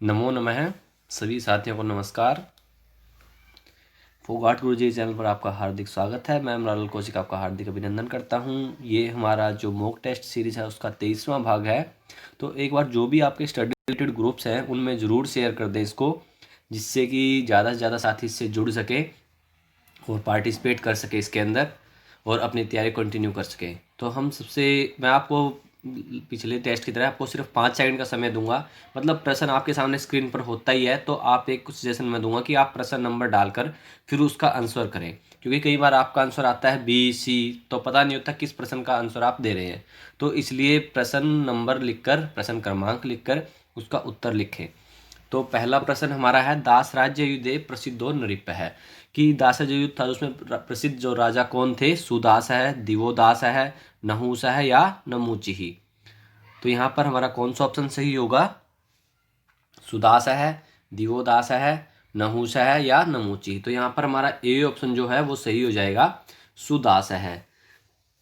नमो नमः। सभी साथियों को नमस्कार। फोगाट गुरुजी चैनल पर आपका हार्दिक स्वागत है। मैं इमरान कौशिक आपका हार्दिक अभिनंदन करता हूं। ये हमारा जो मॉक टेस्ट सीरीज है उसका 23वां भाग है। तो एक बार जो भी आपके स्टडी रिलेटेड ग्रुप्स हैं उनमें ज़रूर शेयर कर दें इसको, जिससे कि ज़्यादा से ज़्यादा साथी इससे जुड़ सके और पार्टिसिपेट कर सके इसके अंदर और अपनी तैयारी कंटिन्यू कर सके। तो मैं आपको पिछले टेस्ट की तरह आपको सिर्फ 5 सेकंड का समय दूंगा। मतलब प्रश्न आपके सामने स्क्रीन पर होता ही है, तो आप एक कुछ सजेशन में दूंगा कि आप प्रश्न नंबर डालकर फिर उसका आंसर करें, क्योंकि कई बार आपका आंसर आता है बी सी, तो पता नहीं होता किस प्रश्न का आंसर आप दे रहे हैं। तो इसलिए प्रश्न नंबर लिखकर, प्रश्न क्रमांक लिखकर उसका उत्तर लिखें। तो पहला प्रश्न हमारा है, दास राज्य युद्धे प्रसिद्धो नृप है, कि दास राज्य युद्ध था उसमें प्रसिद्ध जो राजा कौन थे? सुदास है, दिवोदास है, नहुस है या नमुचि। तो यहाँ पर हमारा कौन सा ऑप्शन सही होगा? सुदास है, दिवोदास है, नहुस है या नमुचि। तो यहाँ पर हमारा ए ऑप्शन जो है वो सही हो जाएगा, सुदास है।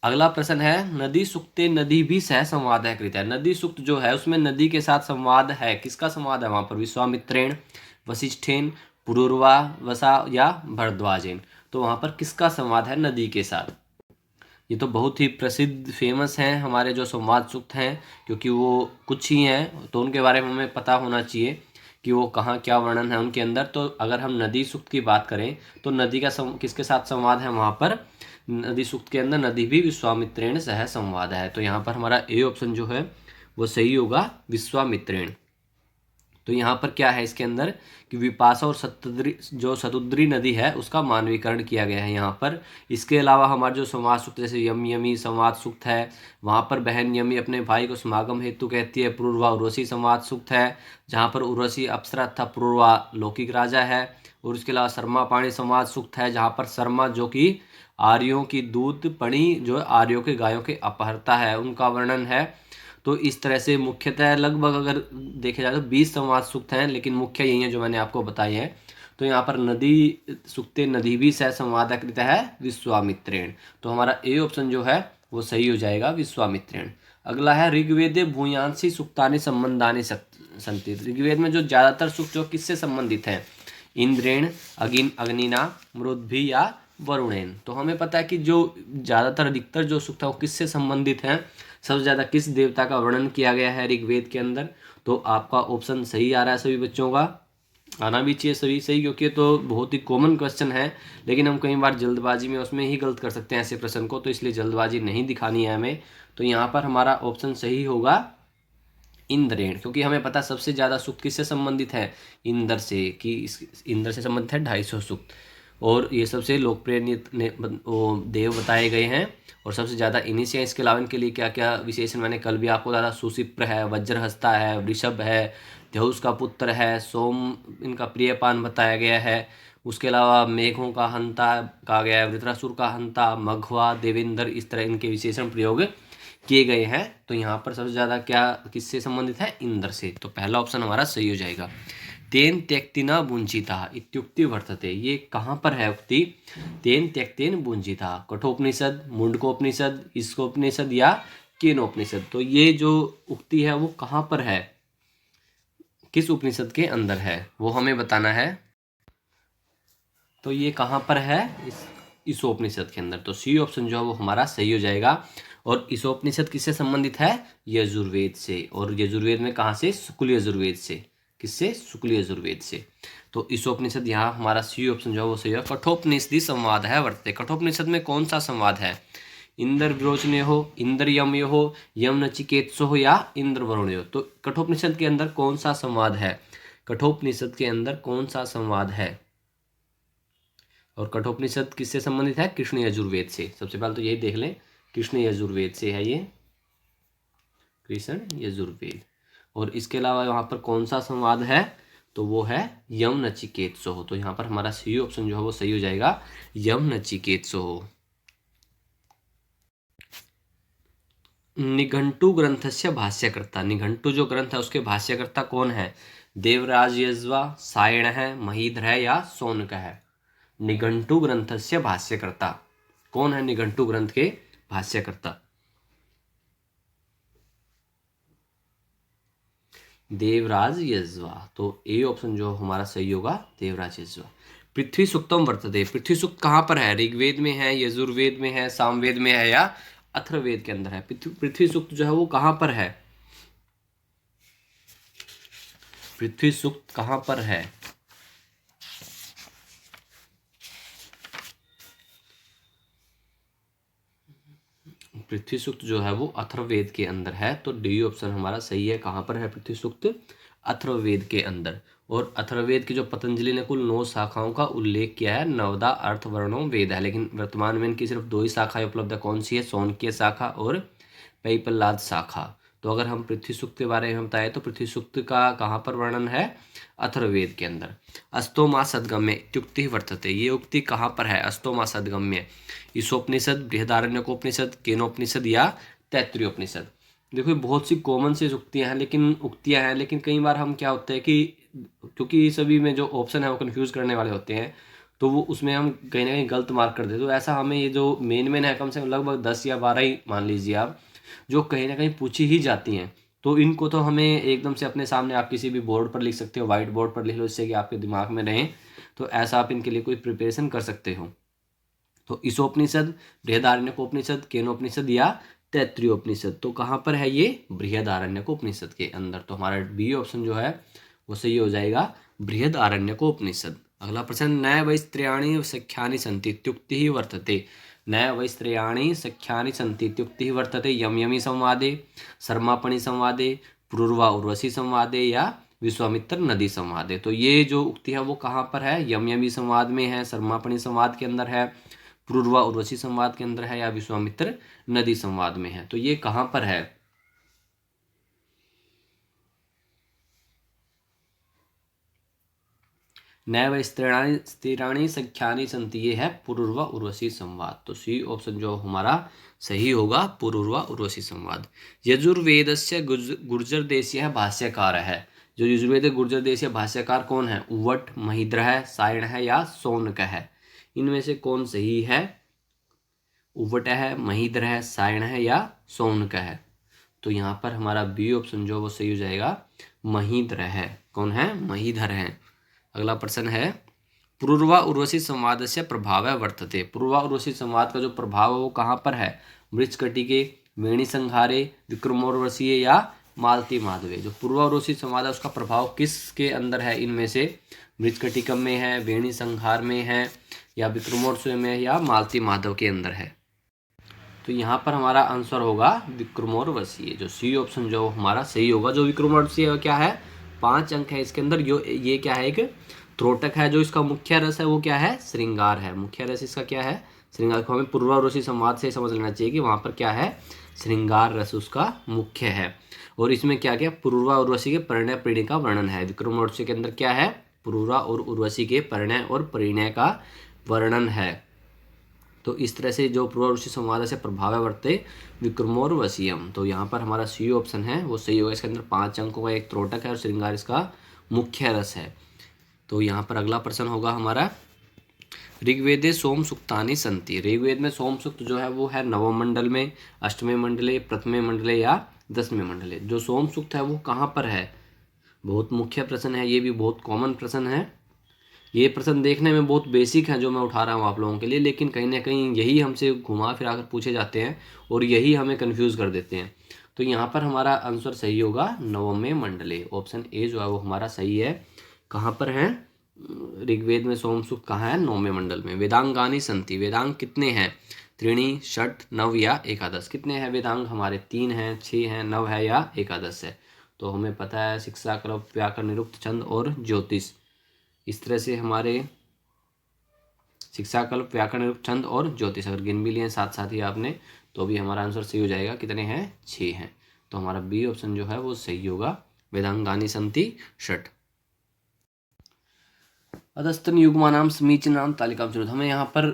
अगला प्रश्न है, नदी सुक्ते नदी भी सह संवाद है कृत है। नदी सुक्त जो है उसमें नदी के साथ संवाद है, किसका संवाद है वहां पर? विश्वामित्रेण, वशिष्ठेन, पुरूरवा वसा या भरद्वाजेन। तो वहां पर किसका संवाद है नदी के साथ? ये तो बहुत ही प्रसिद्ध फेमस हैं हमारे जो संवाद सूक्त हैं, क्योंकि वो कुछ ही हैं तो उनके बारे में हमें पता होना चाहिए कि वो कहाँ क्या वर्णन है उनके अंदर। तो अगर हम नदी सूक्त की बात करें तो नदी का किसके साथ संवाद है वहाँ पर? नदी सूक्त के अंदर नदी भी विश्वामित्रेण सह संवाद है। तो यहाँ पर हमारा ए ऑप्शन जो है वो सही होगा, विश्वामित्रेण। तो यहाँ पर क्या है इसके अंदर कि विपाशा और सतुद्री नदी है उसका मानवीकरण किया गया है यहाँ पर। इसके अलावा हमारे जो संवाद सूक्त, जैसे यम यमी संवाद सूक्त है, वहाँ पर बहन यमी अपने भाई को समागम हेतु कहती है। पूर्वा उर्वशी संवाद सूक्त है, जहाँ पर उर्वशी अप्सरा तथा पूर्वा लौकिक राजा है। और उसके अलावा शर्मा पाणी संवाद सूक्त है, जहाँ पर शर्मा जो कि आर्यों की दूध पणी जो आर्यों के गायों के अपहरता है उनका वर्णन है। तो इस तरह से मुख्यतः लगभग अगर देखे जाए तो 20 संवाद सूक्त हैं, लेकिन मुख्य यही है जो मैंने आपको बताए हैं। तो यहाँ पर नदी सूक्ते नदी भी सह संवादकृत है विश्वामित्रेण। तो हमारा ए ऑप्शन जो है वो सही हो जाएगा, विश्वामित्रेण। अगला है, ऋग्वेदे भूयांसी सुक्तानि संबंधानि संति। ऋग्वेद में जो ज्यादातर सूक्त जो किससे संबंधित हैं? इंद्रेण, अग्निना, मरुद्भि या वरुणेन। तो हमें पता है कि जो ज्यादातर अधिकतर जो सूक्त है वो किससे संबंधित हैं? सबसे ज़्यादा किस देवता का वर्णन किया गया है ऋग्वेद के अंदर? तो आपका ऑप्शन सही आ रहा है सभी बच्चों का, आना भी चाहिए सभी सही, क्योंकि तो बहुत ही कॉमन क्वेश्चन है, लेकिन हम कई बार जल्दबाजी में उसमें ही गलत कर सकते हैं ऐसे प्रश्न को, तो इसलिए जल्दबाजी नहीं दिखानी है हमें। तो यहाँ पर हमारा ऑप्शन सही होगा इंद्रेण, क्योंकि हमें पता सबसे ज़्यादा सूक्त किससे संबंधित है? इंद्र से, कि इंद्र से संबंधित है 250 सूक्त। और ये सबसे लोकप्रिय देव बताए गए हैं और सबसे ज़्यादा इन्हीं से। इसके अलावा इनके लिए क्या क्या विशेषण मैंने कल भी आपको बताया, सुशिप्र है, वज्रहस्ता है, वृषभ है, देहुस का पुत्र है, सोम इनका प्रियपान बताया गया है। उसके अलावा मेघों का हंता कहा गया है, वृत्रासुर का हंता, मघवा, देवेंद्र, इस तरह इनके विशेषण प्रयोग किए गए हैं। तो यहाँ पर सबसे ज़्यादा क्या किससे संबंधित है? इंद्र से। तो पहला ऑप्शन हमारा सही हो जाएगा। तेन त्यक्तिना बुंजिता इत्युक्ति वर्तते। ये कहाँ पर है उक्ति? तेन त्यक्तेन बुंजिता, कठोपनिषद, मुंडकोपनिषद, इसकोपनिषद या केनोपनिषद। तो ये जो उक्ति है वो कहाँ पर है, किस उपनिषद के अंदर है वो हमें बताना है। तो ये कहाँ पर है? इस उपनिषद के अंदर। तो सी ऑप्शन जो है वो हमारा सही हो जाएगा। और इस उपनिषद किससे संबंधित है? यजुर्वेद से। और यजुर्वेद में कहाँ से? शुक्ल यजुर्वेद से। किससे? शुक्ल यजुर्वेद से। तो ईशोपनिषद यहाँ हमारा सी ऑप्शन जो है वो सही है। कठोपनिषद संवाद है वर्तते। कठोपनिषद में कौन सा संवाद है? इंद्र विरोचने हो, इंद्र यम हो, यम नचिकेत्सो हो या इंद्र वरुण हो। तो कठोपनिषद के अंदर कौन सा संवाद है? कठोपनिषद के अंदर कौन सा संवाद है? और कठोपनिषद किससे संबंधित है? कृष्ण यजुर्वेद से। सबसे पहले तो यही देख लें, कृष्ण यजुर्वेद से है ये, कृष्ण यजुर्वेद। और इसके अलावा यहाँ पर कौन सा संवाद है? तो वो है यम नचिकेत्सो। तो यहाँ पर हमारा सी ऑप्शन जो है वो सही हो जाएगा, यम नचिकेत्सो। निघंटु ग्रंथस्य भाष्यकर्ता। निघंटु जो ग्रंथ है उसके भाष्यकर्ता कौन है? देवराज यज्वा, सायण है, महीधर है या शौनक है। निघंटु ग्रंथस्य भाष्यकर्ता कौन है? निघंटु ग्रंथ के भाष्यकर्ता देवराज यज्वा। तो ए ऑप्शन जो हमारा सही होगा देवराज यज्वा। पृथ्वी सूक्तम वर्तते, पृथ्वी सूक्त कहाँ पर है? ऋग्वेद में है, यजुर्वेद में है, सामवेद में है या अथर्ववेद के अंदर है? पृथ्वी सूक्त जो है वो कहाँ पर है? पृथ्वी सूक्त कहाँ पर है? पृथ्वी सूक्त जो है वो अथर्ववेद के अंदर है। तो डी ऑप्शन हमारा सही है। कहाँ पर है पृथ्वी सूक्त? अथर्ववेद के अंदर। और अथर्ववेद की जो पतंजलि ने कुल 9 शाखाओं का उल्लेख किया है, नवदा अर्थवर्णो वेद है, लेकिन वर्तमान में इनकी सिर्फ 2 ही शाखाएं उपलब्ध है। कौन सी है? शौनकीय शाखा और पैपल्लाद शाखा। तो अगर हम पृथ्वी सूक्त के बारे में बताएं तो पृथ्वी सूक्त का कहाँ पर वर्णन है? अथर्ववेद के अंदर। अस्तो मा सदगम्य इत्युक्ति वर्तते, ये उक्ति कहाँ पर है? अस्तो मा सदगम्य। ईशोपनिषद, बृहदारण्यकोपनिषद, केनोपनिषद या तैत्तिरीयोपनिषद। देखो बहुत सी कॉमन सी उक्तियां हैं, लेकिन कई बार हम क्या होता है कि क्योंकि सभी में जो ऑप्शन है वो कंफ्यूज करने वाले होते हैं, तो वो उसमें हम कहीं ना कहीं गलत मार्क कर देते। तो ऐसा हमें ये जो मेन है कम से कम लगभग 10 या 12 ही मान लीजिए आप, जो कहीं ना कहीं पूछी ही जाती हैं। तो इनको तो हमें एकदम से अपने सामने आप किसी भी बोर्ड पर लिख सकते हो, व्हाइट बोर्ड पर लिख लो, इससे कि आपके दिमाग में रहें। तो ऐसा आप इनके लिए कोई प्रिपरेशन कर सकते हो। तो ईशोपनिषद, बृहदारण्यकोपनिषद, केनोपनिषद या तैत्तिरीयोपनिषद। तो कहाँ पर है ये? बृहदारण्यकोपनिषद के अंदर। तो हमारा बी ऑप्शन जो है वो सही हो जाएगा, बृहदारण्यकोपनिषद। अगला प्रश्न, नय वैस्त्र्याणि सख्यानि सन्ति इत्युक्तिः वर्तते। नय वैस्त्र्याणि सख्यानि सन्ति इत्युक्तिः वर्तते यम यमी संवादे, सर्मापणि संवादे, पूर्वा उर्वशी संवादे या विश्वामित्र नदी संवादे। तो ये जो उक्ति है वो कहाँ पर है? यम यमी संवाद में है, सर्मापणि संवाद के अंदर है, पूर्वा उर्वशी संवाद के अंदर है या विश्वामित्र नदी संवाद में है। तो ये कहाँ पर है? नैव स्थिराणि संख्यानि सन्ति, ये है पूर्वा उर्वशी संवाद। तो सी ऑप्शन जो हमारा सही होगा, पूर्वा उर्वशी संवाद। यजुर्वेदस्य गुर्जर देशीय भाष्यकार है। जो यजुर्वेद गुर्जर देशीय भाष्यकार कौन है? उव्वट, महिद्र है, सायण है या शौनक है? इनमें से कौन सही है? उव्वट है, महिद्र है, सायण है या शौनक है? तो यहाँ पर हमारा बी ऑप्शन जो वो सही हो जाएगा, महिद्र है। कौन है? महिधर है। अगला प्रश्न है, पूर्वा उर्वशी संवाद से प्रभाव वर्तते। पूर्वा उर्वशी संवाद का जो प्रभाव है वो कहाँ पर है? मृच्छकटिके, वेणी संहारे, विक्रमोर्वशीय या मालती माधवे। जो पूर्वा उर्वशी संवाद है उसका प्रभाव किसके अंदर है? इनमें से मृच्छकटिकम में है, वेणी संहार में है या विक्रमोर्वशीय में या मालती माधव के अंदर है? तो यहाँ पर हमारा आंसर होगा विक्रमोर्वशीय। जो सी ऑप्शन जो हमारा सही होगा। जो विक्रमोर्वशीय क्या है? 5 अंक है इसके अंदर। ये क्या है? एक त्रोटक है। जो इसका मुख्य रस है वो क्या है? श्रृंगार है। मुख्य रस इसका क्या है? श्रृंगार। को हमें पूर्वा उर्वशी संवाद से समझ लेना चाहिए कि वहाँ पर क्या है? श्रृंगार रस उसका मुख्य है। और इसमें क्या क्या? पूर्वा उर्वशी के परिणय परिणय का वर्णन है। विक्रमोर्वशीय के अंदर क्या है? पूर्वा और उर्वशी के परिणय और परिणय का वर्णन है। तो इस तरह से जो पूर्वा उर्वशी संवाद से प्रभाव वर्ते विक्रमोर्वशीयम। तो यहाँ पर हमारा सी ऑप्शन है वो सही होगा। इसके अंदर 5 अंकों का एक त्रोटक है और श्रृंगार इसका मुख्य रस है। तो यहाँ पर अगला प्रश्न होगा हमारा, ऋग्वेदे सोम सुक्तानि सन्ति। ऋग्वेद में सोम सुक्त जो है वो है नवम मंडल में, अष्टवें मंडले, प्रथमे मंडले या 10वें मंडले। जो सोम सुक्त है वो कहाँ पर है? बहुत मुख्य प्रश्न है, ये भी बहुत कॉमन प्रश्न है। ये प्रश्न देखने में बहुत बेसिक है जो मैं उठा रहा हूँ आप लोगों के लिए, लेकिन कहीं ना कहीं यही हमसे घुमा फिरा कर पूछे जाते हैं और यही हमें कंफ्यूज कर देते हैं। तो यहाँ पर हमारा आंसर सही होगा नवमे मंडले। ऑप्शन ए जो है वो हमारा सही है। कहाँ पर है? ऋग्वेद में सोम सुक्त कहाँ है? 9वें मंडल में। वेदांगानी संति, वेदांग कितने हैं? त्रीणी, षट, नव या एकादश। कितने हैं वेदांग हमारे? 3 हैं, 6 हैं, 9 है या एकादश है? तो हमें पता है शिक्षा, कल्प, व्याकरण, निरुक्त, छंद और ज्योतिष। इस तरह से हमारे शिक्षा, कल्प, व्याकरण, छंद और ज्योतिष अगर गिन भी लिए साथ साथ ही आपने, तो भी हमारा आंसर सही हो जाएगा। कितने हैं? 6 हैं। तो हमारा बी ऑप्शन जो है वो सही होगा, वेदांगानी संति षट। अधस्तन युग्मानाम समीचीनाम तालिका चुनित। हमें यहाँ पर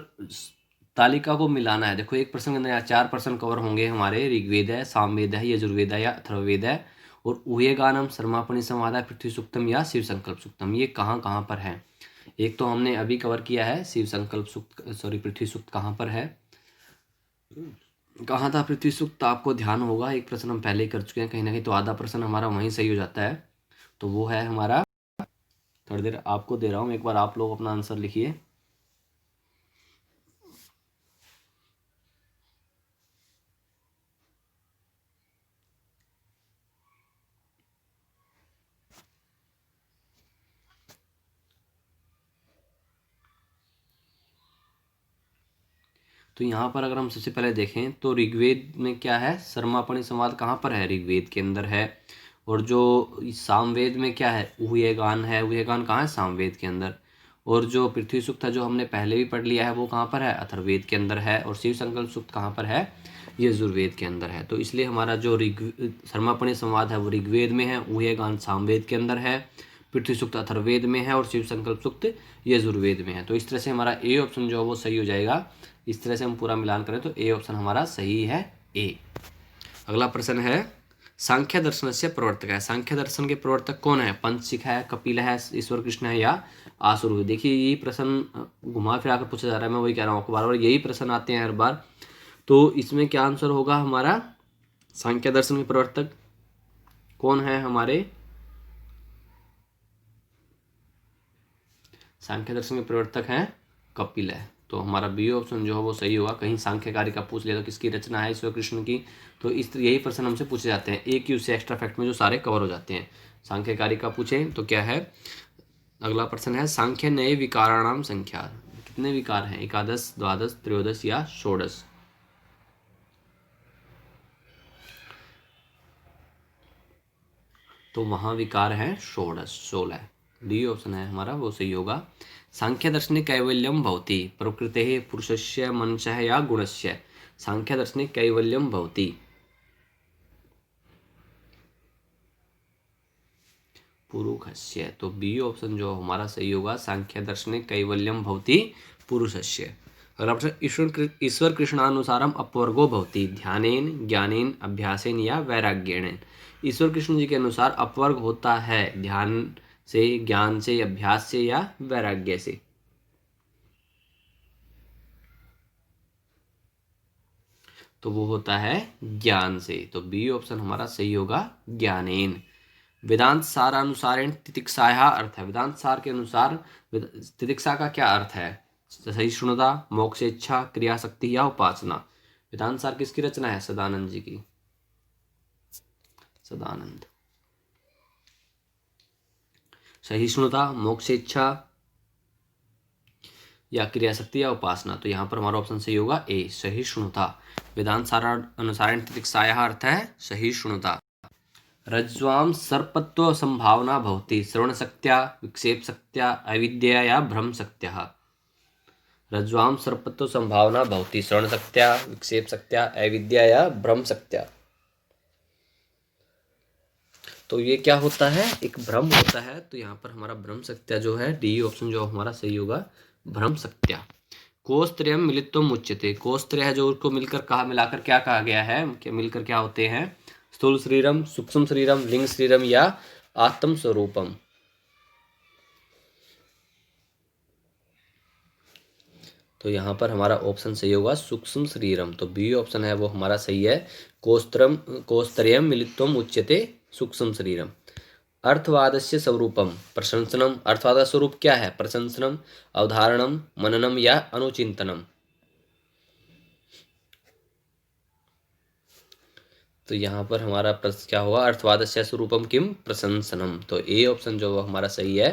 तालिका को मिलाना है। देखो एक प्रश्न के अंदर यहाँ 4 प्रश्न कवर होंगे हमारे। ऋग्वेद है, सामवेद है, यजुर्वेद है या अथर्ववेद है, और उहेगानम, सर्मापणि संवाद है, पृथ्वी सूक्तम या शिव संकल्प सूक्तम। ये कहाँ कहाँ पर है? एक तो हमने अभी कवर किया है शिव संकल्प सूक्त, पृथ्वी सूक्त कहाँ पर है? कहाँ था पृथ्वी सूक्त? आपको ध्यान होगा एक प्रश्न हम पहले ही कर चुके हैं कहीं ना कहीं, तो आधा प्रश्न हमारा वहीं सही हो जाता है। तो वो है हमारा, थोड़ी देर आपको दे रहा हूँ, एक बार आप लोग अपना आंसर लिखिए। तो यहाँ पर अगर हम सबसे पहले देखें तो ऋग्वेद में क्या है, सर्मापणी संवाद कहाँ पर है, ऋग्वेद के अंदर है। और जो सामवेद में क्या है, ऊहयगान है, ऊहयगान कहाँ है, सामवेद के अंदर। और जो पृथ्वी सूक्त है जो हमने पहले भी पढ़ लिया है वो कहाँ पर है, अथर्ववेद के अंदर है। और शिव संकल्प सूक्त कहाँ पर है, ये यजुर्वेद के अंदर है। तो इसलिए हमारा जो सर्मापणी संवाद है वो ऋग्वेद में है, ऊहयगान सामवेद के अंदर है, पृथ्वी सूक्त अथर्ववेद में है और शिव संकल्प सूक्त यजुर्वेद में है। तो इस तरह से हमारा ए ऑप्शन जो है वो सही हो जाएगा। इस तरह से हम पूरा मिलान करें तो ए ऑप्शन हमारा सही है, ए। अगला प्रश्न है, सांख्य दर्शन से प्रवर्तक है। सांख्य दर्शन के प्रवर्तक कौन है, पंचशिख है, कपिल है, ईश्वर कृष्ण है या आसुर। देखिए यही प्रश्न घुमा फिरा कर पूछा जा रहा है, मैं वही कह रहा हूँ आपको, बार बार यही प्रश्न आते हैं हर बार। तो इसमें क्या आंसर होगा हमारा, सांख्य दर्शन के प्रवर्तक कौन है हमारे, सांख्य दर्शन के प्रवर्तक हैं कपिल है। तो हमारा बी ऑप्शन जो है वो सही होगा। कहीं सांख्यकारी का पूछ लिया तो किसकी रचना है, ईश्वर कृष्ण की। तो इस यही प्रश्न हमसे पूछे जाते हैं, एक यूज से एक्स्ट्रा फैक्ट में जो सारे कवर हो जाते हैं। सांख्यकारी का पूछे तो क्या है, अगला प्रश्न है, सांख्य नए विकाराणाम संख्या। कितने विकार हैं, एकादश, द्वादश, त्रयोदश या षोडश। तो वहाँ विकार है षोडश, 16। डी ऑप्शन है हमारा वो सही होगा। सांख्य दर्शने कैवल्यम भवति, प्रकृते पुरुषस्य मनुष्य या गुणस्य। सांख्य दर्शने कैवल्यम भवति, पुरुषस्य। तो बी ऑप्शन जो हमारा सही होगा, सांख्य दर्शने कैवल्यम भवति पुरुषस्य। अगला प्रश्न, ईश्वर कृष्णानुसारम अपवर्गो भवति, ध्यानेन, ज्ञानेन, अभ्यासेन या वैराग्येण। ईश्वर कृष्ण जी के अनुसार अपवर्ग होता है ध्यान से, ज्ञान से, अभ्यास से या वैराग्य से। तो वो होता है ज्ञान से। तो बी ऑप्शन हमारा सही होगा, ज्ञानेन। वेदांत सारानुसारेण तितिक्षाया अर्थ है। वेदांत सार के अनुसार तितिक्षा का क्या अर्थ है, सहिष्णुता, मोक्षेच्छा, क्रियाशक्ति या उपासना। वेदांत सार किसकी रचना है, सदानंद जी की, सदानंद। सहिष्णुता, मोक्षेच्छा या क्रियाशक्ति या उपासना। तो यहाँ पर हमारा ऑप्शन सही होगा, ए, सहिष्णुता। वेदांत सारानुसारेण तितिक्षाया अर्थ है सहिष्णुता। रज्ज्वाम सर्पत्व संभावना भवति, श्रवणशक्त्या, विक्षेपशक्त्या, अविद्या या भ्रमशक्त्या। रज्ज्वाम सर्पत्व संभावना भवति, श्रवणशक्त्या, विक्षेपशक्त्या, अविद्या या भ्रमशक्त्या। तो ये क्या होता है, एक भ्रम होता है। तो यहाँ पर हमारा भ्रमशक्त्या जो है, डी ऑप्शन जो हमारा सही होगा, भ्रमशक्त्या। कोषत्रयम मिलित्वम उच्यते। कोषत्रय है जो उसको मिलकर कहा, मिलाकर क्या कहा गया है, क्या मिलकर क्या होते हैं, स्थूल शरीरम, सूक्ष्म शरीरम, लिंग शरीरम या आत्म स्वरूपम। तो यहाँ पर हमारा ऑप्शन सही होगा सूक्ष्म शरीरम। तो बी ऑप्शन है वो हमारा सही है, कोषत्रयम मिलित्वम उच्यते सूक्ष्म शरीरम। अर्थवादस्य स्वरूपम प्रशंसनम। अर्थवाद का स्वरूप क्या है, प्रशंसनम, अवधारणम, मननम या अनुचिंतनम। तो यहाँ पर हमारा प्रश्न क्या होगा, अर्थवादस्य स्वरूपम किम, प्रशंसनम। तो ए ऑप्शन जो हमारा सही है,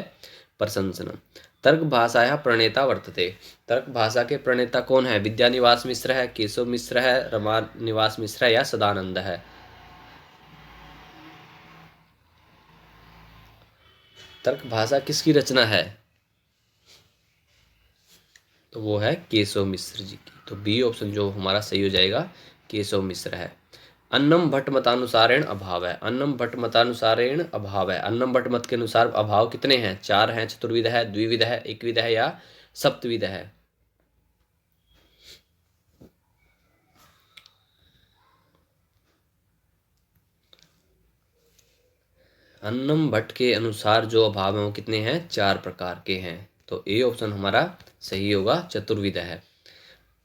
प्रशंसनम। तर्क भाषाया प्रणेता वर्तते। तर्क भाषा के प्रणेता कौन है, विद्यानिवास मिश्र है, केशव मिश्र है, रमा निवास मिश्र है या सदानंद है। तर्क भाषा किसकी रचना है, तो वो है केशव मिश्र जी की। तो बी ऑप्शन जो हमारा सही हो जाएगा, केशव मिश्र है। अन्नम भट्ट मतानुसारेण अभाव है। अन्नम भट्ट मतानुसारेण अभाव है। अन्नम भट्ट मत के अनुसार अभाव कितने हैं, 4 हैं, चतुर्विध है, द्विविध है, एकविध है या सप्तविध है। अन्नम भट्ट के अनुसार जो अभाव है वो कितने हैं, 4 प्रकार के हैं। तो ए ऑप्शन हमारा सही होगा, चतुर्विध है।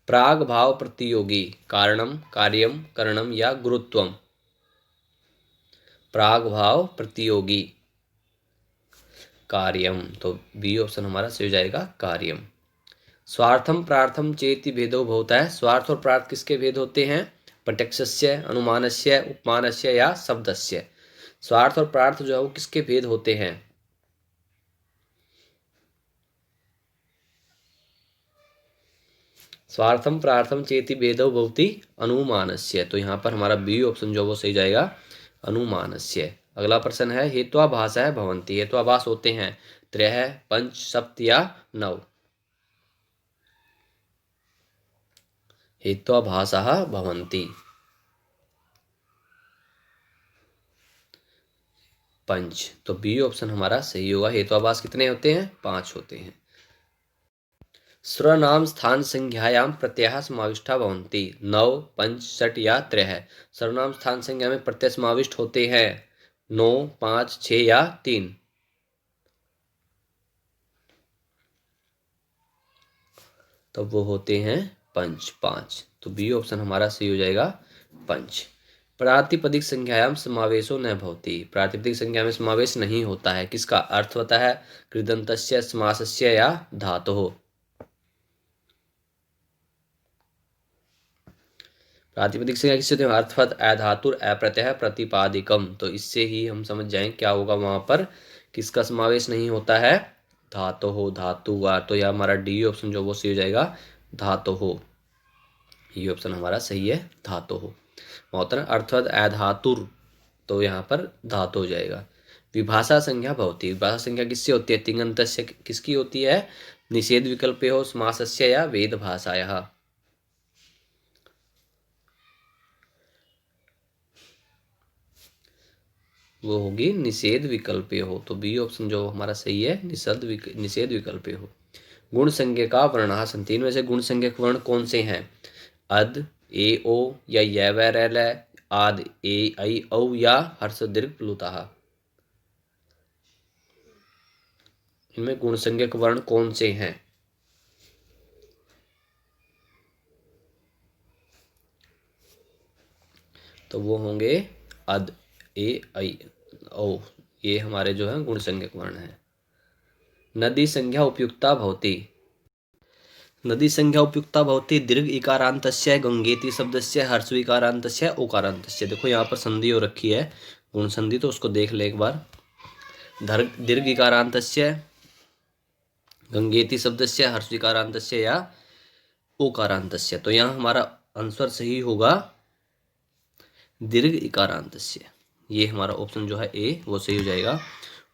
प्राग भाव प्रतियोगी, कारणम, कार्यम, करणम या गुरुत्वम। प्राग भाव प्रतियोगी, कार्यम। तो बी ऑप्शन हमारा सही हो जाएगा कार्यम। स्वार्थम प्रार्थम चेति भेदो होता है। स्वार्थ और प्रार्थ किसके भेद होते हैं? प्रत्यक्षस्य, अनुमानस्य, उपमानस्य या शब्दस्य। स्वार्थ और प्रार्थ जो है वो किसके भेद होते हैं? स्वार्थम प्रार्थम चेति भेदो भवति अनुमानस्य। तो यहाँ पर हमारा बी ऑप्शन जो वो सही जाएगा, अनुमानस्य। अगला प्रश्न है हेत्वाभासः भवन्ति। हेत्वाभास होते हैं त्रयः, पंच, सप्त या नव। हेत्वाभासः भवन्ति पंच। तो बी ऑप्शन हमारा सही होगा। हेत्वाभास कितने होते हैं? 5 होते हैं। सर्वनाम स्थान संज्ञायां प्रत्ययः समाविष्टा भवन्ति। नव, पंच, षट या त्रयः। सर्वनाम स्थान संज्ञा में प्रत्यय समाविष्ट होते हैं 9, 5, 6 या 3। तो वो होते हैं पंच, 5। तो बी ऑप्शन हमारा सही हो जाएगा, पंच। प्रातिपदिक संज्ञायाम समावेशो न भवति। प्रातिपदिक संज्ञा में समावेश नहीं होता है। किसका? अर्थ होता है कृदंतस्य, समासस्य या धातुः। प्रातिपदिक संज्ञा किससे होती है? अर्थवत, अधातुर, अप्रत्यय, प्रतिपादिकम। तो इससे ही हम समझ जाएं क्या होगा वहां पर, किसका समावेश नहीं होता है? धातु हो, धातु वा। तो यह हमारा डी ऑप्शन जो वो सही हो जाएगा, धातु हो। ये ऑप्शन हमारा सही है, धातु हो। होता है अर्थवत अधातुर, तो यहाँ पर धातु हो जाएगा। विभाषा संज्ञा भवति। विभाषा संज्ञा किससे होती है? तिङन्तस्य किसकी होती है? निषेध विकल्पे हो, समासस्य या वेद भाषाया। वो होगी निषेध विकल्पे हो। तो बी ऑप्शन जो हमारा सही है, निषेध विकल्पे हो। गुण संज्ञा का वर्ण संति। इनमें से गुण संज्ञक वर्ण कौन से हैं? अद, ए, ओ या य, व, र, ल, आद, ए, ऐ, औ या हर्ष, दीर्घ, प्लुतः। इनमें गुण संज्ञक वर्ण कौन से हैं? तो वो होंगे अद, ए, ऐ, औ। ये हमारे जो है गुण संज्ञक वर्ण है। नदी संज्ञा उपयुक्ता भवति। नदी संज्ञा उपयुक्ता भवति दीर्घ इकारांतस्य गंगेति शब्दस्य हर्ष विकारांतस्य ओकारांतस्य। देखो यहाँ पर संधि हो रखी है, गुण संधि, तो उसको देख ले एक बार। दीर्घ इकारांतस्य गंगेति शब्दस्य हर्ष विकारांतस्य या ओकारांतस्य। तो यहाँ हमारा आंसर सही होगा दीर्घ इकारांतस्य। ये हमारा ऑप्शन जो है ए वो सही हो जाएगा।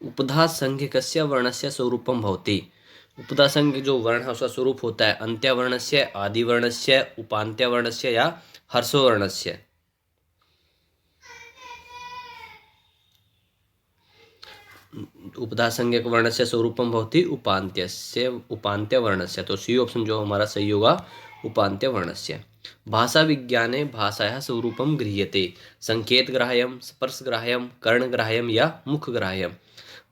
उपधा संज्ञकस्य वर्णस्य स्वरूपम भवति। उपधा संज्ञ जो वर्ण है उसका स्वरूप होता है अंत्य वर्णस्य, आदि वर्णस्य, उपांत्य वर्णस्य या हर्षो वर्णस्य। उपधा संज्ञक वर्णस्य स्वरूपम भवति उपांत्यस्य, उपांत्य वर्णस्य। तो सी ऑप्शन जो हमारा सही होगा, उपांत्य वर्णस्य। भाषा विज्ञाने भाषायाः स्वरूपम गृह्यते। संकेत ग्राह्यम, स्पर्श ग्राह्यम, कर्ण ग्राह्यम या मुख ग्राह्यम।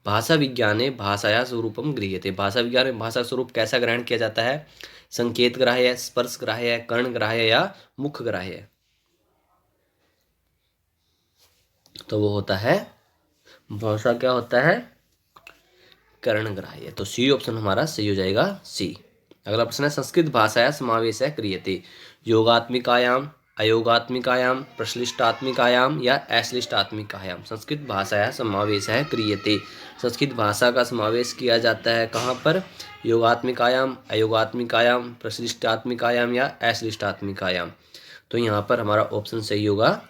भाषा विज्ञाने भाषायाः स्वरूपम गृह्यते। भाषा विज्ञान में भाषा स्वरूप कैसा ग्रहण किया जाता है? संकेत ग्राह्य, स्पर्श ग्राह्य, कर्ण ग्राह्य या मुख ग्राह्य। तो वो होता है भाषा क्या होता है? कर्ण ग्राह्य। तो सी ऑप्शन हमारा सही हो जाएगा, सी। अगला प्रश्न है संस्कृत भाषाया समावेश क्रियते। योगात्मिकायाम, अयोगात्मिकायाम, प्रश्लिष्टात्मिकायाम या अश्लिष्टात्मिकायाम। संस्कृत भाषाया समावेश क्रियते। संस्कृत भाषा का समावेश किया जाता है कहाँ पर? योगात्मिकायाम, अयोगात्मिकायाम, प्रश्लिष्टात्मिकायाम या अश्लिष्टात्मिकायाम। तो यहाँ पर हमारा ऑप्शन सही होगा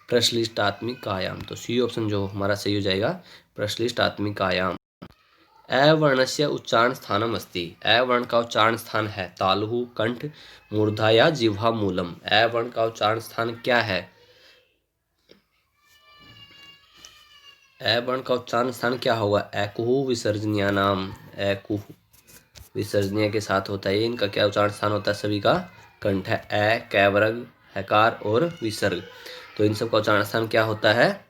प्रश्लिष्टात्मिकायाम। तो सी ऑप्शन जो हमारा सही हो जाएगा, प्रश्लिष्टात्मिकायाम। अ वर्णस्य उच्चारण स्थानम अस्ति। अ वर्ण का उच्चारण स्थान है तालु, कंठ, मूर्धा या जिह्वा मूलम। अ वर्ण का उच्चारण स्थान क्या है? अ वर्ण का उच्चारण स्थान क्या होगा? एकुहु विसर्जनीय नाम। एकुहु विसर्जनीय के साथ होता है। इनका क्या उच्चारण स्थान होता है? सभी का कंठ है। अ, कैवर्ग, हकार और विसर्ग। तो इन सब का उच्चारण स्थान क्या होता है?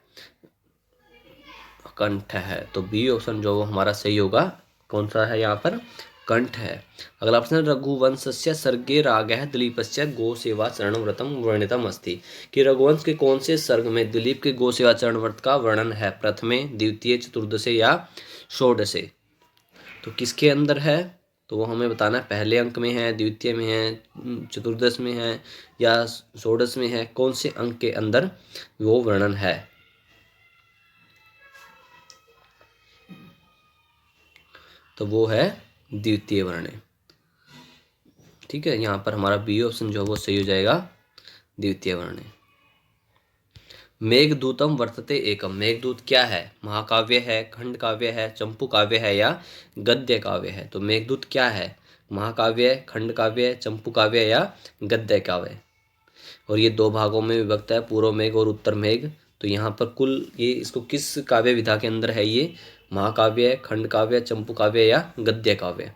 कंठ है। तो बी ऑप्शन जो हमारा सही होगा, कौन सा है यहाँ पर? कंठ है। अगला प्रश्न, रघुवंशस्य सर्गे रागः दिलीपस्य गो सेवा चरण व्रतम वर्णितम अस्ति, कि रघुवंश के कौन से सर्ग में दिलीप के गो सेवा चरण व्रत का वर्णन है, प्रथमे, द्वितीय, चतुर्दशे या षोडशे। तो किसके अंदर है, तो वो हमें बताना है, पहले अंक में है, द्वितीय में है, चतुर्दश में है या षोडश में है, कौन से अंक के अंदर वो वर्णन है। तो वो है द्वितीय वर्ण्य। ठीक है, यहाँ पर हमारा बी ऑप्शन जो है वो सही हो जाएगा, द्वितीय वर्ण्य। मेघदूतम वर्तते एकम, मेघदूत क्या है, महाकाव्य है, खंड काव्य है, चंपू काव्य है या गद्य काव्य है। तो मेघदूत क्या है, महाकाव्य, खंड काव्य, चंपू काव्य या गद्य काव्य। और ये दो भागों में विभक्त है, पूर्व मेघ और उत्तर मेघ। तो यहाँ पर कुल ये इसको किस काव्य विधा के अंदर है, ये महाकाव्य, खंड काव्य, चंपू काव्य या गद्य काव्य।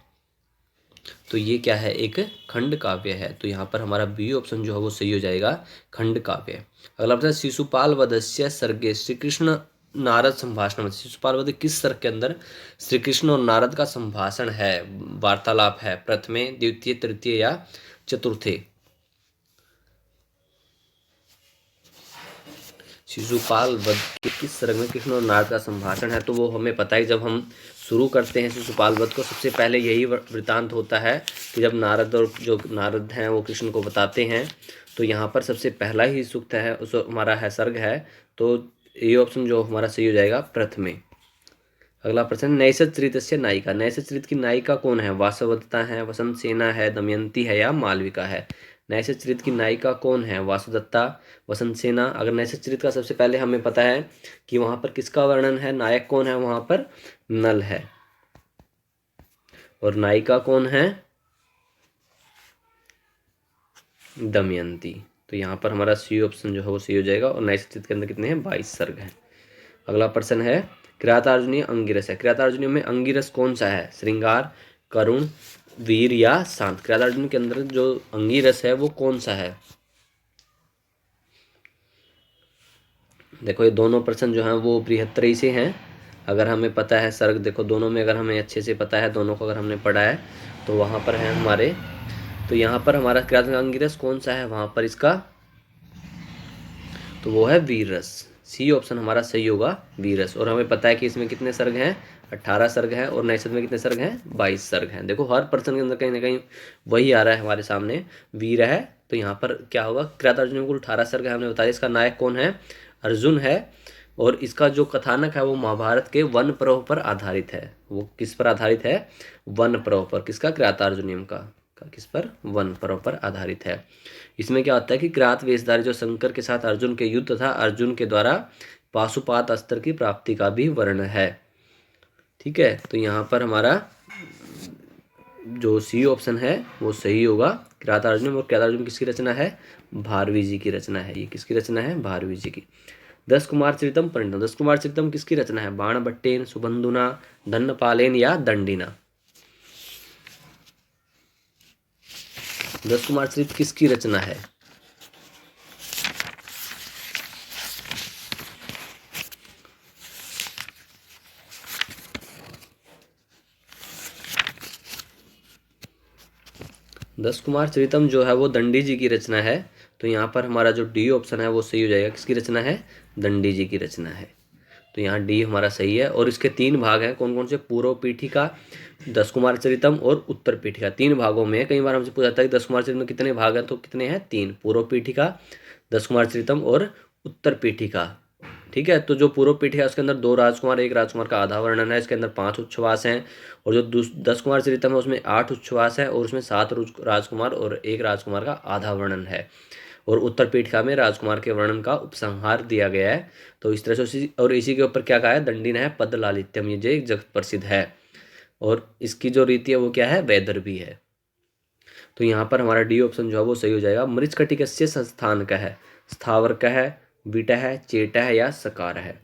तो ये क्या है, एक खंड काव्य है। तो यहाँ पर हमारा बी ऑप्शन जो है वो सही हो जाएगा, खंड काव्य। अगला प्रश्न, शिशुपाल वधस्य सर्गे श्री कृष्ण नारद संभाषण, शिशुपाल वध किस सर्ग के अंदर श्री कृष्ण और नारद का संभाषण है, वार्तालाप है, प्रथमे, द्वितीय, तृतीय या चतुर्थे। शिशुपाल वध के किस सर्ग में कृष्ण और नारद का संभाषण है, तो वो हमें पता है। जब हम शुरू करते हैं शिशुपाल वध को, सबसे पहले यही वृतांत होता है कि जब नारद और जो नारद हैं वो कृष्ण को बताते हैं। तो यहाँ पर सबसे पहला ही सूक्त है, उस हमारा है सर्ग है। तो ये ऑप्शन जो हमारा सही हो जाएगा, प्रथमे। अगला प्रश्न, नैषधचरितस्य नायिका, नैषधचरित की नायिका कौन है, वासवदत्ता है, वसंत सेना है, दमयंती है या मालविका है। नैषधचरित की नायिका कौन है, वासुदत्ता, वसंत सेना। अगर नैषधचरित का सबसे पहले हमें पता है कि वहां पर किसका वर्णन है, नायक कौन है, वहां पर नल है, और नायिका कौन है, दमयंती। तो यहाँ पर हमारा सी ऑप्शन जो है वो सही हो जाएगा। और नैषधचरित के अंदर कितने हैं, 22 सर्ग हैं। अगला प्रश्न है, किरातार्जुनीय अंगिरस है, किरातार्जुनीय में अंगिरस कौन सा है, श्रृंगार, करुण, वीर या शांत। किरातार्जुनीय के अंदर जो अंगिरस है वो कौन सा है। देखो ये दोनों प्रश्न जो हैं वो बृहत्तरी से हैं। अगर हमें पता है सर्ग, देखो दोनों में अगर हमें अच्छे से पता है, दोनों को अगर हमने पढ़ा है, तो वहाँ पर है हमारे, तो यहाँ पर हमारा किरातार्जुनीय अंगिरस कौन सा है, वहाँ पर इसका तो वो है वीर रस। सी ऑप्शन हमारा सही होगा, वीर रस। और हमें पता है कि इसमें कितने सर्ग हैं, 18 सर्ग हैं, और नैषध में कितने सर्ग हैं, 22 सर्ग हैं। देखो हर पर्सन के अंदर कहीं ना कहीं वही आ रहा है हमारे सामने, वीर है। तो यहाँ पर क्या होगा, किरातार्जुनीय में कुल 18 सर्ग है, हमने बताया। इसका नायक कौन है, अर्जुन है। और इसका जो कथानक है वो महाभारत के वन पर्व पर आधारित है। वो किस पर आधारित है, वन पर्व पर, किसका, किरातार्जुनीयम का किस पर, वन पर्व पर आधारित है। इसमें क्या होता है कि किरात वेशधारी जो शंकर के साथ अर्जुन के युद्ध था, अर्जुन के द्वारा पाशुपात अस्त्र की प्राप्ति का भी वर्णन है। ठीक है, तो यहाँ पर हमारा जो सी ऑप्शन है वो सही होगा, किरातार्जुनीयम। और किरातार्जुनीयम किसकी रचना है, भारवी जी की रचना है। ये किसकी रचना है, भारवी जी की। 10 कुमार चरितम परिणतम, 10 कुमार चरितम किसकी रचना है, बाणभट्टेन, सुबंधुना, धन्यपालेन या दंडिना। 10 कुमार चरित किसकी रचना है, दस कुमार चरितम जो है वो दंडी जी की रचना है। तो यहाँ पर हमारा जो डी ऑप्शन है वो सही हो जाएगा, किसकी रचना है, दंडी जी की रचना है। तो यहाँ डी हमारा सही है। और इसके 3 भाग हैं, कौन कौन से, पूर्व पीठिका, 10 कुमार चरितम और उत्तर पीठिका। 3 भागों में, कई बार हमसे पूछा जाता है कि 10 कुमार चरितम में कितने भाग हैं, तो कितने हैं, 3, पूर्व पीठिका, 10 कुमार चरितम और उत्तर पीठिका। ठीक है, तो जो पूर्व पीठिका है उसके अंदर 2 राजकुमार, 1 राजकुमार का आधा वर्णन है। इसके अंदर 5 उच्छ्वास हैं। और जो 10 कुमार चरितम है उसमें 8 उच्छ्वास है, और उसमें 7 राजकुमार और 1 राजकुमार का आधा वर्णन है। और उत्तर पीठिका में राजकुमार के वर्णन का उपसंहार दिया गया है। तो इस तरह से, और इसी के ऊपर क्या कहा है, दंडी है पद लालित्यम, ये जो जगत प्रसिद्ध है। और इसकी जो रीति है वो क्या है, वैदर्भी है। तो यहाँ पर हमारा डी ऑप्शन जो है वो सही हो जाएगा। मृच्छकटिकस्य संस्थान का है, स्थावर का है, बीटा है, चेटा है या सकार है।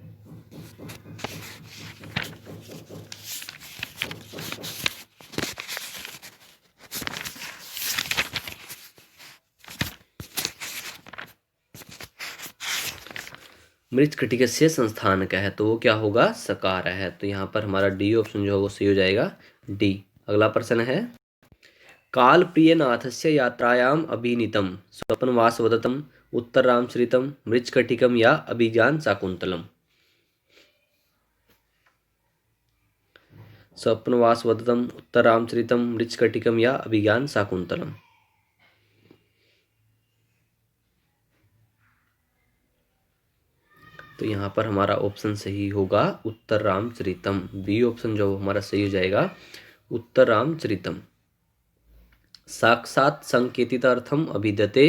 मृच्छकटिकस्य संस्थान का है, तो वो क्या होगा, सकार है। तो यहाँ पर हमारा डी ऑप्शन जो है वो सही हो जाएगा, डी। अगला प्रश्न है, काल प्रियनाथस्य यात्रायाम अभिनीतम स्वप्नवासवदतम उत्तररामचरितम मृच्छकटिकम या अभिज्ञान शाकुंतलम। स्वप्नवासवदतम उत्तररामचरितम मृच्छकटिकम या अभिज्ञान शाकुंतलम। तो यहाँ पर हमारा ऑप्शन सही होगा उत्तर रामचरितम। बी ऑप्शन जो हमारा सही हो जाएगा उत्तर रामचरितम। साक्षात संकेतितार्थम अभिधते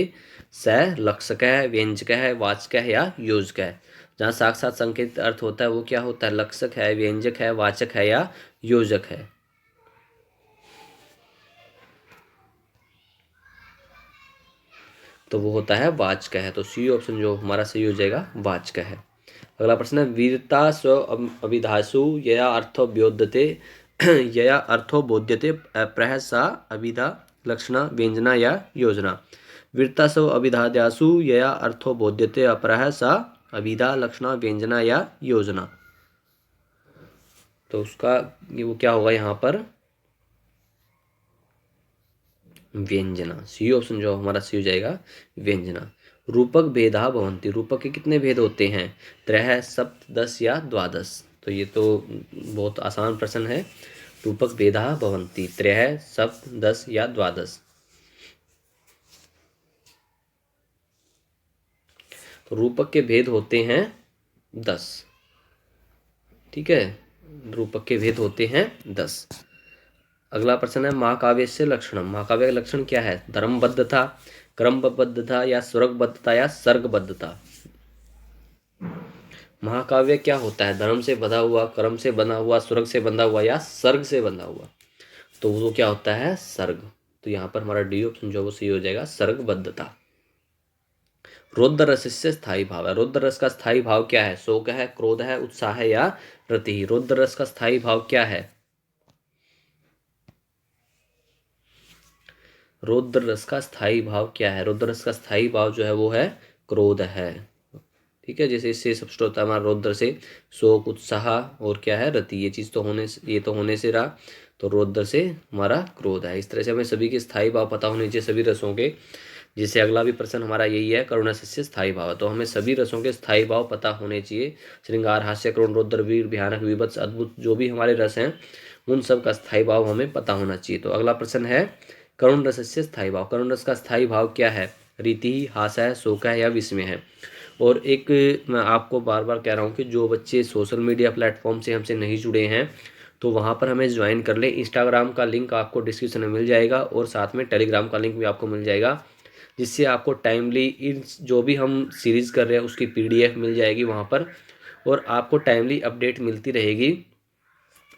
स लक्षकः व्यंजकः वाचकः या योजकः। जहाँ साक्षात संकेतित अर्थ होता है वो क्या होता है, लक्षक है, व्यंजक है, वाचक है या योजक है। तो वो होता है वाचक है। तो सी ऑप्शन जो हमारा सही हो जाएगा वाचक है। अगला प्रश्न है, वीरता स्व अभिधासु यया अर्थो व्योद्यते यया अर्थो बोध्यते प्रहसा अभिधा लक्षणा व्यंजना या योजना। वीरता स्व अभिधाद्यासु यया अर्थो बोध्यते अपरः सा अभिधा लक्षणा व्यंजना या योजना। तो उसका वो क्या होगा यहाँ पर, व्यंजना। सी ऑप्शन जो हमारा सी हो जाएगा व्यंजना। रूपक भेदा भवन्ति, रूपक के कितने भेद होते हैं, त्रय, सप्त, 10 या द्वादश। तो ये तो बहुत आसान प्रश्न है। रूपक भेदा भवन्ति, त्रय, सप्त, 10 या द्वादश। तो रूपक के भेद होते हैं 10। ठीक है, रूपक के भेद होते हैं 10। अगला प्रश्न है, महाकाव्यस्य लक्षणम। महाकाव्य का लक्षण क्या है, धर्मबद्धता, क्रमबद्धता या स्वरबद्धता या सर्गबद्धता। महाकाव्य क्या होता है, धर्म से बंधा हुआ, क्रम से बंधा हुआ, स्वर्ग से बंधा हुआ या सर्ग से बंधा हुआ। तो वो क्या होता है, सर्ग। तो यहाँ पर हमारा डी ऑप्शन जो वो सही हो जाएगा, सर्गबद्धता। रौद्र रस से स्थायी भाव है। रौद्र रस का स्थायी भाव क्या है, शोक है, क्रोध है, उत्साह है या रति। रौद्र रस का स्थायी भाव क्या है, रौद्र रस का स्थायी भाव क्या है। रौद्र रस का स्थायी भाव जो है वो है क्रोध है। ठीक है, जैसे इससे सबसे होता है हमारा रौद्र से शोक, उत्साह और क्या है, रति। ये चीज़ तो होने से, ये तो होने से रहा। तो रौद्र से हमारा क्रोध है। इस तरह से हमें सभी के स्थायी भाव पता होने चाहिए, सभी रसों के। जिससे अगला भी प्रश्न हमारा यही है, करुणास्य स्थायी भाव। तो हमें सभी रसों के स्थायी भाव पता होने चाहिए। श्रृंगार, हास्य, करुण, रौद्र, वीर, भयानक, विभत्स, अद्भुत, जो भी हमारे रस हैं उन सब का स्थायी भाव हमें पता होना चाहिए। तो अगला प्रश्न है, करुण रस से स्थायी भाव। करुण रस का स्थायी भाव क्या है, रीति, हास्य है, शोक है या विस्मय है। और एक मैं आपको बार बार कह रहा हूँ कि जो बच्चे सोशल मीडिया प्लेटफॉर्म से हमसे नहीं जुड़े हैं तो वहाँ पर हमें ज्वाइन कर लें। इंस्टाग्राम का लिंक आपको डिस्क्रिप्शन में मिल जाएगा और साथ में टेलीग्राम का लिंक भी आपको मिल जाएगा, जिससे आपको टाइमली इन जो भी हम सीरीज़ कर रहे हैं उसकी PDF मिल जाएगी वहाँ पर, और आपको टाइमली अपडेट मिलती रहेगी।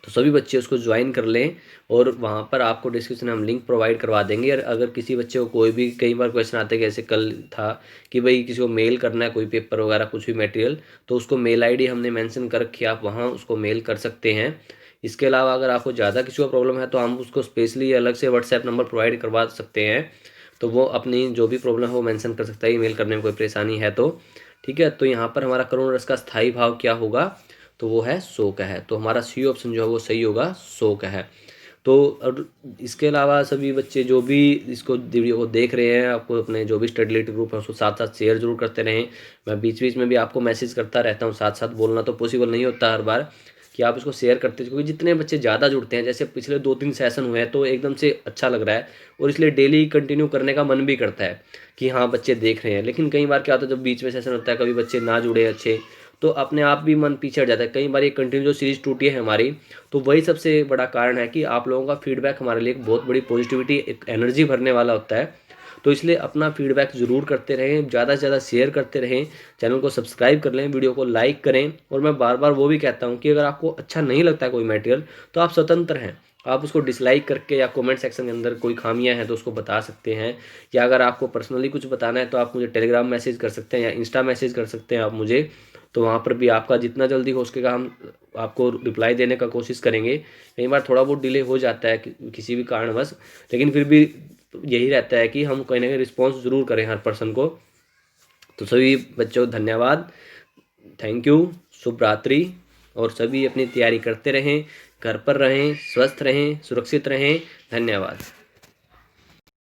तो सभी बच्चे उसको ज्वाइन कर लें और वहाँ पर आपको डिस्क्रिप्शन में हम लिंक प्रोवाइड करवा देंगे। और अगर किसी बच्चे को कोई भी, कई बार क्वेश्चन आते हैं कि ऐसे कल था कि भाई किसी को मेल करना है कोई पेपर वगैरह कुछ भी मटेरियल, तो उसको मेल ID हमने मेंशन कर रखी है, आप वहाँ उसको मेल कर सकते हैं। इसके अलावा अगर आपको ज़्यादा किसी को प्रॉब्लम है तो हम उसको स्पेशली अलग से व्हाट्सएप नंबर प्रोवाइड करवा सकते हैं। तो वो अपनी जो भी प्रॉब्लम है वो मेंशन कर सकता है, ईमेल करने में कोई परेशानी है तो। ठीक है, तो यहाँ पर हमारा करुण रस का स्थायी भाव क्या होगा, तो वो है शोक है। तो हमारा सी ऑप्शन जो है वो सही होगा, शोक है। तो और इसके अलावा सभी बच्चे जो भी इसको वीडियो को देख रहे हैं, आपको अपने जो भी स्टडी रिलेटेड ग्रुप है उसको साथ साथ शेयर जरूर करते रहें। मैं बीच बीच में भी आपको मैसेज करता रहता हूँ, साथ साथ बोलना तो पॉसिबल नहीं होता हर बार कि आप इसको शेयर करते, क्योंकि जितने बच्चे ज़्यादा जुड़ते हैं, जैसे पिछले 2-3 सेशन हुए हैं तो एकदम से अच्छा लग रहा है और इसलिए डेली कंटिन्यू करने का मन भी करता है कि हाँ बच्चे देख रहे हैं। लेकिन कई बार क्या होता है, जब बीच में सेशन होता है कभी बच्चे ना जुड़े अच्छे, तो अपने आप भी मन पीछे हट जाता है। कई बार ये कंटिन्यू जो सीरीज टूटी है हमारी, तो वही सबसे बड़ा कारण है कि आप लोगों का फीडबैक हमारे लिए एक बहुत बड़ी पॉजिटिविटी, एक एनर्जी भरने वाला होता है। तो इसलिए अपना फीडबैक ज़रूर करते रहें, ज़्यादा से ज़्यादा शेयर करते रहें, चैनल को सब्सक्राइब कर लें, वीडियो को लाइक करें। और मैं बार बार वो भी कहता हूँ कि अगर आपको अच्छा नहीं लगता है कोई मटेरियल तो आप स्वतंत्र हैं, आप उसको डिसलाइक करके या कमेंट सेक्शन के अंदर कोई खामियां हैं तो उसको बता सकते हैं। या अगर आपको पर्सनली कुछ बताना है तो आप मुझे टेलीग्राम मैसेज कर सकते हैं या इंस्टा मैसेज कर सकते हैं आप मुझे। तो वहाँ पर भी आपका जितना जल्दी हो सकेगा हम आपको रिप्लाई देने का कोशिश करेंगे। कई बार थोड़ा बहुत डिले हो जाता है किसी भी कारणवश, लेकिन फिर भी यही रहता है कि हम कहीं ना कहीं रिस्पॉन्स ज़रूर करें हर पर्सन को। तो सभी बच्चों धन्यवाद, थैंक यू, शुभ रात्रि। और सभी अपनी तैयारी करते रहें, घर पर रहें, स्वस्थ रहें, सुरक्षित रहें। धन्यवाद।